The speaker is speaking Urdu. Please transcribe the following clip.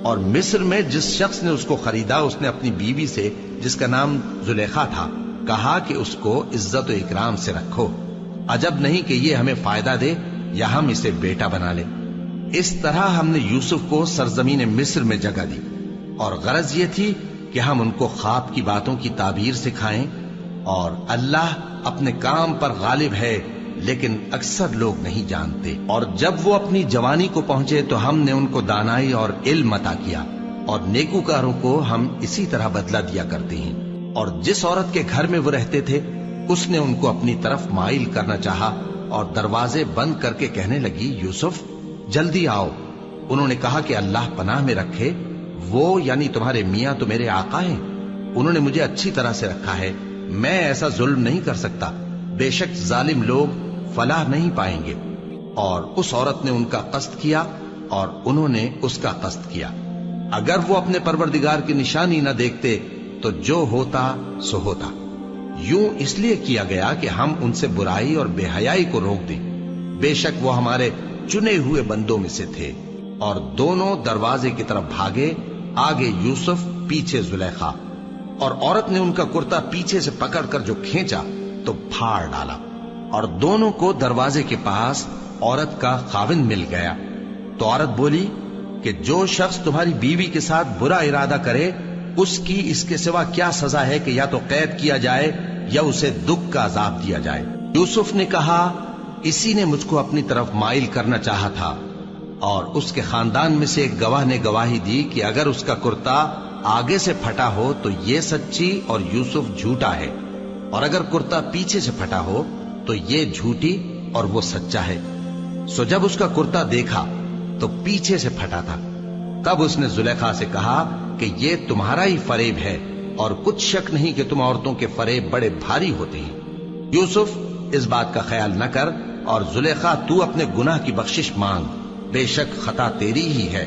اور مصر میں جس شخص نے اس کو خریدا اس نے اپنی بیوی سے جس کا نام زلیخا تھا کہا کہ اس کو عزت و اکرام سے رکھو، عجب نہیں کہ یہ ہمیں فائدہ دے یا ہم اسے بیٹا بنا لیں۔ اس طرح ہم نے یوسف کو سرزمین مصر میں جگہ دی، اور غرض یہ تھی کہ ہم ان کو خواب کی باتوں کی تعبیر سکھائیں، اور اللہ اپنے کام پر غالب ہے لیکن اکثر لوگ نہیں جانتے۔ اور جب وہ اپنی جوانی کو پہنچے تو ہم نے ان کو دانائی اور علم عطا کیا، اور نیکوکاروں کو ہم اسی طرح بدلہ دیا کرتے ہیں۔ اور جس عورت کے گھر میں وہ رہتے تھے اس نے ان کو اپنی طرف مائل کرنا چاہا اور دروازے بند کر کے کہنے لگی، یوسف جلدی آؤ۔ انہوں نے کہا کہ اللہ پناہ میں رکھے، وہ یعنی تمہارے میاں تو میرے آقا ہیں، انہوں نے مجھے اچھی طرح سے رکھا ہے، میں ایسا ظلم نہیں کر سکتا، بے شک ظالم لوگ فلاح نہیں پائیں گے۔ اور اس عورت نے ان کا قصد کیا اور انہوں نے اس کا قصد کیا۔ اگر وہ اپنے پروردگار کی نشانی نہ دیکھتے تو جو ہوتا سو ہوتا۔ یوں اس لیے کیا گیا کہ ہم ان سے برائی اور بے حیائی کو روک دیں، بے شک وہ ہمارے چنے ہوئے بندوں میں سے تھے۔ اور دونوں دروازے کی طرف بھاگے، آگے یوسف پیچھے زلیخا، اور عورت نے ان کا کرتا پیچھے سے پکڑ کر جو کھینچا تو پھاڑ ڈالا، اور دونوں کو دروازے کے پاس عورت کا خاوند مل گیا۔ تو عورت بولی کہ جو شخص تمہاری بیوی کے ساتھ برا ارادہ کرے اس کی اس کے سوا کیا سزا ہے کہ یا تو قید کیا جائے یا اسے دکھ کا عذاب دیا جائے۔ یوسف نے کہا، اسی نے مجھ کو اپنی طرف مائل کرنا چاہا تھا، اور اس کے خاندان میں سے ایک گواہ نے گواہی دی کہ اگر اس کا کرتا آگے سے پھٹا ہو تو یہ سچی اور یوسف جھوٹا ہے، اور اگر کرتا پیچھے سے پھٹا ہو تو یہ جھوٹی اور وہ سچا ہے۔ سو جب اس کا کرتا دیکھا تو پیچھے سے پھٹا تھا، تب اس نے زلیخا سے کہا کہ یہ تمہارا ہی فریب ہے، اور کچھ شک نہیں کہ تم عورتوں کے فریب بڑے بھاری ہوتے ہیں۔ یوسف اس بات کا خیال نہ کر، اور زلیخا تو اپنے گناہ کی بخشش مانگ، بے شک خطا تیری ہی ہے۔